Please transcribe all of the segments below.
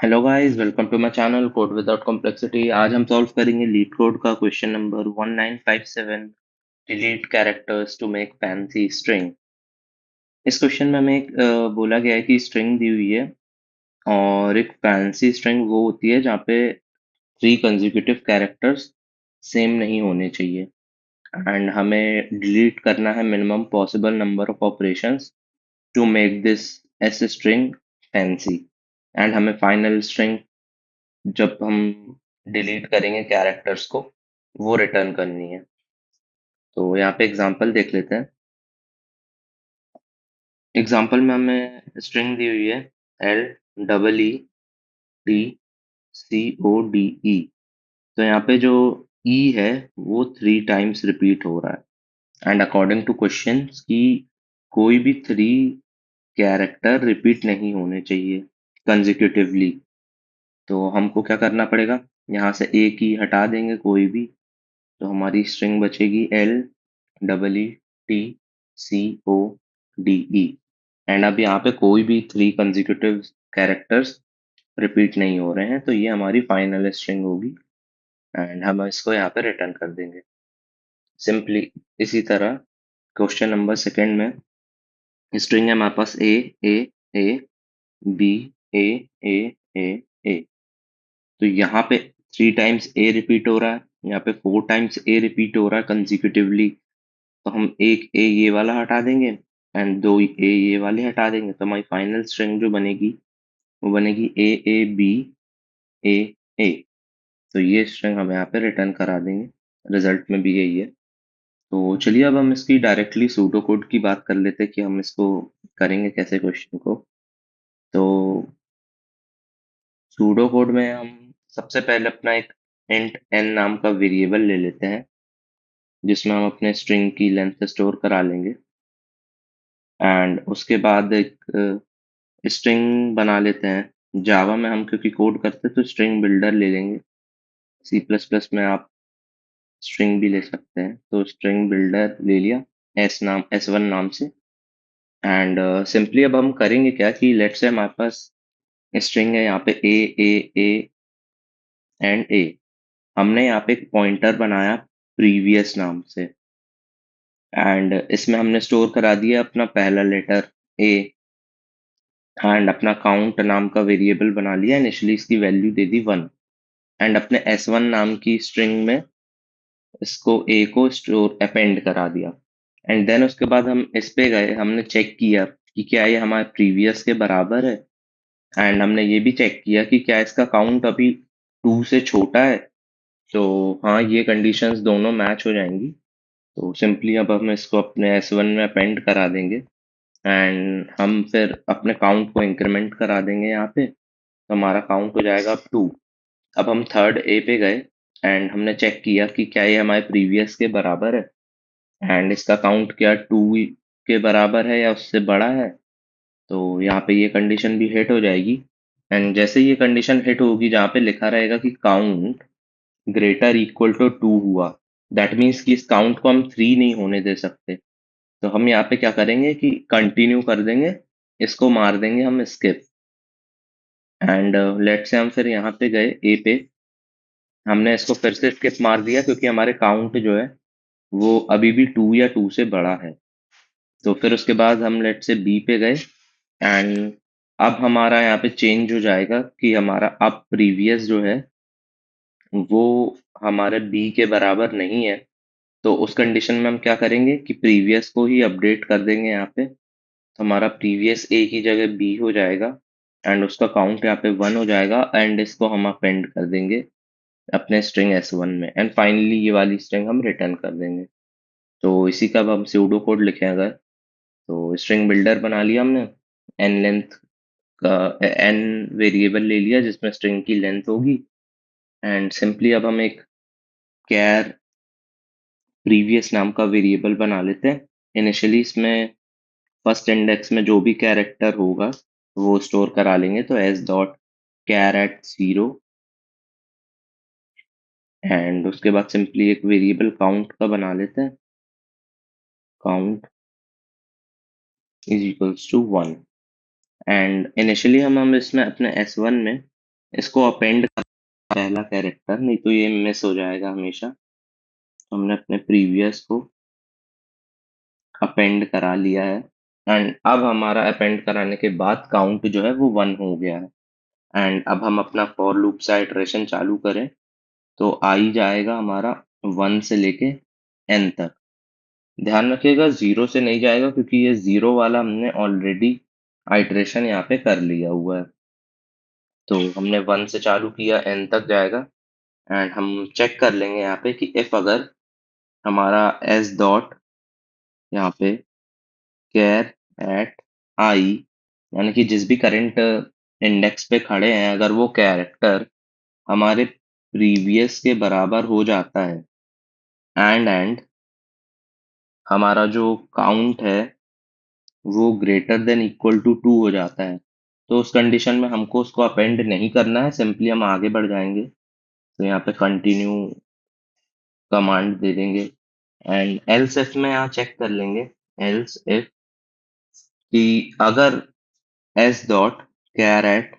Hello guys, welcome to my channel code without complexity. आज हम solve करेंगे LeetCode का question number 1957, delete characters to make fancy string. इस question में हमें बोला गया है कि स्ट्रिंग दी हुई है और एक फैंसी स्ट्रिंग वो होती है जहाँ पे थ्री कंसेक्यूटिव कैरेक्टर्स सेम नहीं होने चाहिए एंड हमें डिलीट करना है minimum possible number of operations to make this S string fancy. And हमें फाइनल स्ट्रिंग जब हम डिलीट करेंगे कैरेक्टर्स को वो रिटर्न करनी है। तो यहाँ पे एग्जांपल देख लेते हैं। एग्जांपल में हमें स्ट्रिंग दी हुई है L double E D C O D E. तो यहाँ पे जो ई है वो थ्री टाइम्स रिपीट हो रहा है एंड अकॉर्डिंग टू क्वेश्चन की कोई भी थ्री कैरेक्टर रिपीट नहीं होने चाहिए कंजिक्यूटिवली। तो हमको क्या करना पड़ेगा, यहाँ से एक ही हटा देंगे कोई भी, तो हमारी स्ट्रिंग बचेगी L double E T C O D E. And अब यहाँ पे कोई भी थ्री कंसेक्यूटिव कैरेक्टर्स रिपीट नहीं हो रहे हैं, तो ये हमारी फाइनल स्ट्रिंग होगी एंड हम इसको यहाँ पे रिटर्न कर देंगे सिंपली। इसी तरह क्वेश्चन नंबर सेकंड में स्ट्रिंग है हमारे पास ए बी ए ए ए ए। तो यहाँ पे थ्री टाइम्स ए रिपीट हो रहा है, यहाँ पे फोर टाइम्स ए रिपीट हो रहा है कंसिक्यूटिवली। तो हम एक ए ये वाला हटा देंगे एंड दो ए ये वाले हटा देंगे, तो हमारी फाइनल स्ट्रिंग जो बनेगी वो बनेगी ए बी ए ए। तो ये स्ट्रिंग हम यहाँ पे रिटर्न करा देंगे, रिजल्ट में भी यही है। तो चलिए अब हम इसकी डायरेक्टली सूडो कोड की बात कर लेते हैं कि हम इसको करेंगे कैसे क्वेश्चन को। तो सूडो कोड में हम सबसे पहले अपना एक इंट एन नाम का वेरिएबल ले लेते हैं जिसमें हम अपने स्ट्रिंग की लेंथ स्टोर करा लेंगे एंड उसके बाद एक स्ट्रिंग बना लेते हैं। जावा में हम क्योंकि कोड करते हैं तो स्ट्रिंग बिल्डर ले लेंगे। सी प्लस प्लस में आप स्ट्रिंग भी ले सकते हैं, तो स्ट्रिंग बिल्डर ले लिया एस वन नाम से। एंड सिंपली अब हम करेंगे क्या कि लेट्स से हमारे पास स्ट्रिंग है यहाँ पे ए एंड ए। हमने यहाँ पे एक पॉइंटर बनाया प्रीवियस नाम से एंड इसमें हमने स्टोर करा दिया अपना पहला लेटर ए एंड अपना काउंट नाम का वेरिएबल बना लिया। इनिशियली इसकी value they the one and अपने एस वन नाम की स्ट्रिंग में इसको ए को स्टोर अपेंड करा दिया। एंड देन उसके बाद हम इस पे गए, हमने चेक किया कि क्या ये हमारे प्रीवियस के बराबर है एंड हमने ये भी चेक किया कि क्या इसका काउंट अभी टू से छोटा है। तो हाँ, ये कंडीशंस दोनों मैच हो जाएंगी। तो सिंपली अब हम इसको अपने एस वन में अपेंड करा देंगे एंड हम फिर अपने काउंट को इंक्रीमेंट करा देंगे यहाँ पे, तो हमारा काउंट हो जाएगा अब टू। अब हम थर्ड ए पे गए एंड हमने चेक किया कि क्या ये हमारे प्रीवियस के बराबर है एंड इसका काउंट क्या टू के बराबर है या उससे बड़ा है। तो यहाँ पे ये कंडीशन भी हिट हो जाएगी एंड जैसे ये कंडीशन हिट होगी जहाँ पे लिखा रहेगा कि count greater equal to two हुआ, दैट मीन्स कि इस काउंट को हम थ्री नहीं होने दे सकते। तो हम यहाँ पे क्या करेंगे कि कंटिन्यू कर देंगे, इसको मार देंगे हम स्किप। एंड लेट से हम फिर यहाँ पे गए ए पे, हमने इसको फिर से स्किप मार दिया क्योंकि हमारे काउंट जो है वो अभी भी टू या टू से बड़ा है। तो फिर उसके बाद हम लेट से बी पे गए एंड अब हमारा यहाँ पे चेंज हो जाएगा कि हमारा अब प्रीवियस जो है वो हमारे बी के बराबर नहीं है। तो उस कंडीशन में हम क्या करेंगे कि प्रीवियस को ही अपडेट कर देंगे यहाँ पे, तो हमारा प्रीवियस ए की जगह बी हो जाएगा एंड उसका काउंट यहाँ पे वन हो जाएगा एंड इसको हम अपेंड कर देंगे अपने स्ट्रिंग एस वन में एंड फाइनली ये वाली स्ट्रिंग हम रिटर्न कर देंगे। तो इसी का अब हम स्यूडो कोड लिखें अगर, तो स्ट्रिंग बिल्डर बना लिया हमने, एन लेंथ का एन वेरिएबल ले लिया जिसमें स्ट्रिंग की लेंथ होगी एंड सिंपली अब हम एक कैर प्रीवियस नाम का वेरिएबल बना लेते हैं। इनिशियली इसमें फर्स्ट इंडेक्स में जो भी कैरेक्टर होगा वो स्टोर करा लेंगे, तो S dot char at zero and उसके बाद सिंपली एक वेरिएबल काउंट का बना लेते हैं, count is equals to one. And initially हम इसमें अपने एस वन में इसको अपेंड कर पहला कैरेक्टर, नहीं तो ये मिस हो जाएगा हमेशा। तो हमने अपने प्रीवियस को अपेंड करा लिया है एंड अब हमारा अपेंड कराने के बाद काउंट जो है वो 1 हो गया है। एंड अब हम अपना फॉर लूप से इटरेशन चालू करें तो आई जाएगा हमारा 1 से लेके n तक। ध्यान रखिएगा 0 से नहीं जाएगा क्योंकि ये 0 वाला हमने ऑलरेडी आइटरेशन यहाँ पे कर लिया हुआ है। तो हमने 1 से चालू किया n तक जाएगा एंड हम चेक कर लेंगे यहाँ पे कि इफ अगर हमारा s डॉट यहाँ पे केयर एट आई यानी कि जिस भी करंट इंडेक्स पे खड़े हैं अगर वो कैरेक्टर हमारे प्रीवियस के बराबर हो जाता है एंड हमारा जो काउंट है वो ग्रेटर देन इक्वल टू 2 हो जाता है, तो उस कंडीशन में हमको उसको अपेंड नहीं करना है, सिंपली हम आगे बढ़ जाएंगे। तो यहाँ पे कंटिन्यू कमांड दे देंगे एंड एल्स इफ में यहाँ चेक कर लेंगे एल्स इफ कि अगर एस डॉट कैर एट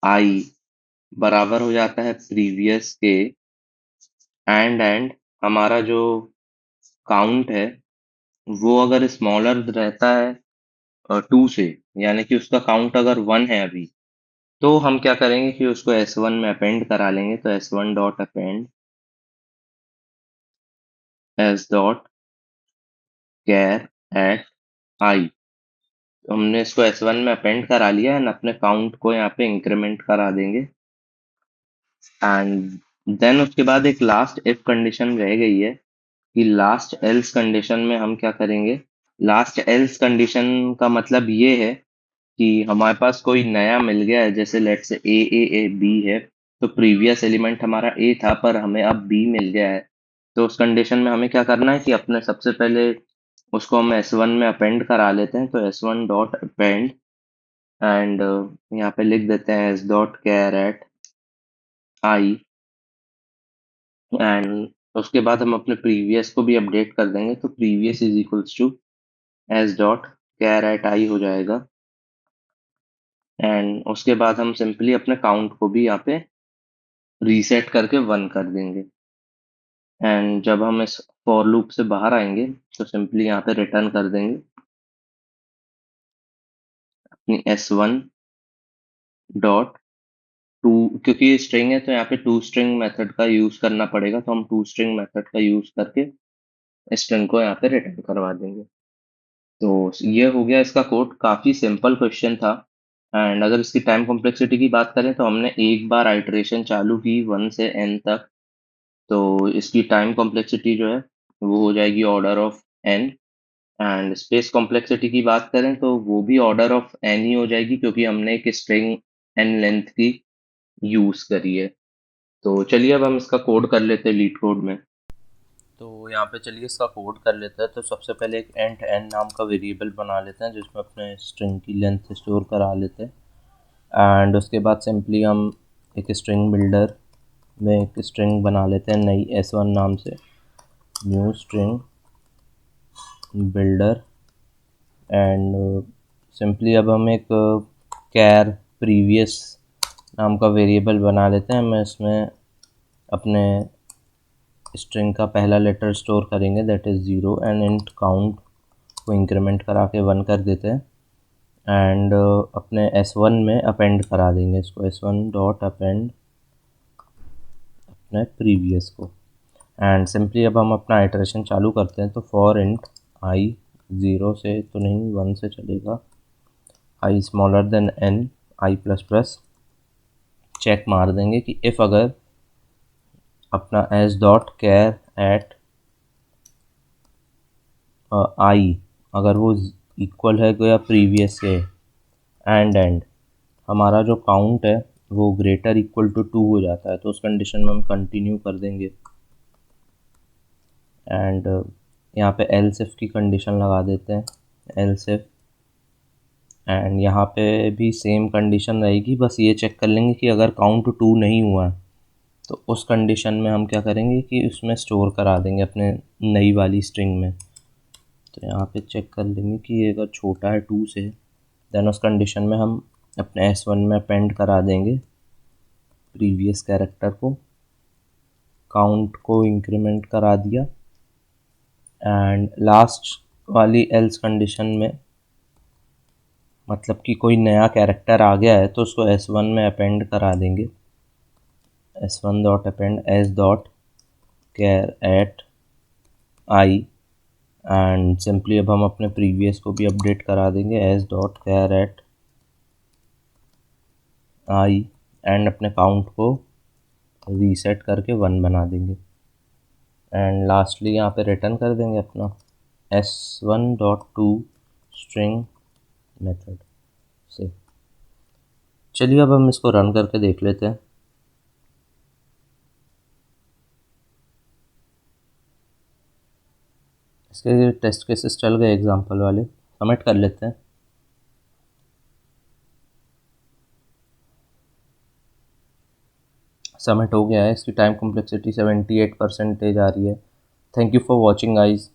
आई बराबर हो जाता है प्रीवियस के एंड हमारा जो काउंट है वो अगर स्मॉलर रहता है 2 से, यानी कि उसका काउंट अगर 1 है अभी, तो हम क्या करेंगे कि उसको S1 में अपेंड करा लेंगे। तो S1 dot append S dot char at I, तो हमने इसको S1 में अपेंड करा लिया एंड अपने काउंट को यहाँ पे इंक्रीमेंट करा देंगे एंड देन उसके बाद एक लास्ट इफ कंडीशन रह गई है कि लास्ट एल्स कंडीशन में हम क्या करेंगे। लास्ट एल्स कंडीशन का मतलब ये है कि हमारे पास कोई नया मिल गया है, जैसे लेट्स से ए बी है, तो प्रीवियस एलिमेंट हमारा ए था पर हमें अब बी मिल गया है। तो उस कंडीशन में हमें क्या करना है कि अपने सबसे पहले उसको हम S1 में अपेंड करा लेते हैं। तो S1 डॉट अपेंड एंड यहाँ पे लिख देते हैं S dot char at I and उसके बाद हम अपने प्रीवियस को भी अपडेट कर देंगे। तो previous is equals to S dot char at I हो जाएगा एंड उसके बाद हम सिंपली अपने काउंट को भी यहाँ पे रीसेट करके 1 कर देंगे एंड जब हम इस फॉर लूप से बाहर आएंगे तो सिंपली यहाँ पे रिटर्न कर देंगे अपनी S1 डॉट टू, क्योंकि ये स्ट्रिंग है तो यहाँ पे टू स्ट्रिंग मेथड का यूज करना पड़ेगा, तो हम टू स्ट्रिंग मेथड का यूज करके स्ट्रिंग को यहाँ पे रिटर्न करवा देंगे। तो ये हो गया इसका कोड, काफी सिंपल क्वेश्चन था एंड अगर इसकी टाइम कॉम्प्लेक्सिटी की बात करें तो हमने एक बार आइटरेशन चालू की 1 से n तक, तो इसकी टाइम कॉम्प्लेक्सिटी जो है वो हो जाएगी order of n and space complexity की बात करें तो वो भी ऑर्डर ऑफ n ही हो जाएगी क्योंकि हमने एक स्ट्रिंग n लेंथ की यूज करी है। तो चलिए अब हम इसका कोड कर लेते हैं लीड कोड में। तो यहाँ पे चलिए इसका कोड कर लेते हैं। तो सबसे पहले एक एंट n नाम का वेरिएबल बना लेते हैं जिसमें अपने स्ट्रिंग की लेंथ स्टोर करा लेते हैं एंड उसके बाद सिंपली हम एक स्ट्रिंग बिल्डर में एक स्ट्रिंग बना लेते हैं नई S1 नाम से, new string builder and simply अब हम एक कैर प्रीवियस नाम का वेरिएबल बना लेते हैं। मैं इसमें अपने स्ट्रिंग का पहला लेटर स्टोर करेंगे that is 0 and int count को इंक्रीमेंट करा के 1 कर देते हैं एंड अपने S1 में अपेंड करा देंगे इसको, S1 डॉट अपेंड अपने प्रीवियस को एंड सिंपली अब हम अपना आइटरेशन चालू करते हैं। तो फॉर इंट आई 0 से तो नहीं 1 से चलेगा, आई स्मॉलर देन n आई प्लस प्लस चेक मार देंगे कि इफ़ अगर अपना एस डॉट कैर एट आई अगर वो इक्वल है या प्रीवियस से एंड हमारा जो काउंट है वो ग्रेटर इक्वल टू 2 हो जाता है, तो उस कंडीशन में हम कंटिन्यू कर देंगे एंड यहाँ पे एल्स इफ की कंडीशन लगा देते हैं, एल्स इफ एंड यहाँ पे भी सेम कंडीशन रहेगी, बस ये चेक कर लेंगे कि अगर काउंट 2 नहीं हुआ है तो उस कंडीशन में हम क्या करेंगे कि उसमें स्टोर करा देंगे अपने नई वाली स्ट्रिंग में। तो यहाँ पे चेक कर लेंगे कि ये अगर छोटा है 2 से देन उस कंडीशन में हम अपने S1 में अपेंड करा देंगे प्रीवियस कैरेक्टर को, काउंट को इंक्रीमेंट करा दिया, एंड लास्ट वाली एल्स कंडीशन में मतलब कि कोई नया कैरेक्टर आ गया है तो उसको S1 में अपेंड करा देंगे, S1 dot append S dot care at I, and simply अब हम अपने प्रीवियस को भी अपडेट करा देंगे S dot care at I, and अपने काउंट को रीसेट करके 1 बना देंगे, एंड लास्टली यहाँ पे रिटर्न कर देंगे अपना S1 dot to string method से। चलिए अब हम इसको रन करके देख लेते हैं। इसके टेस्ट केसेस चल गए एग्जांपल वाले, सबमिट कर लेते हैं। सबमिट हो गया है, इसकी टाइम कॉम्प्लेक्सिटी 78% आ रही है। Thank you for watching guys.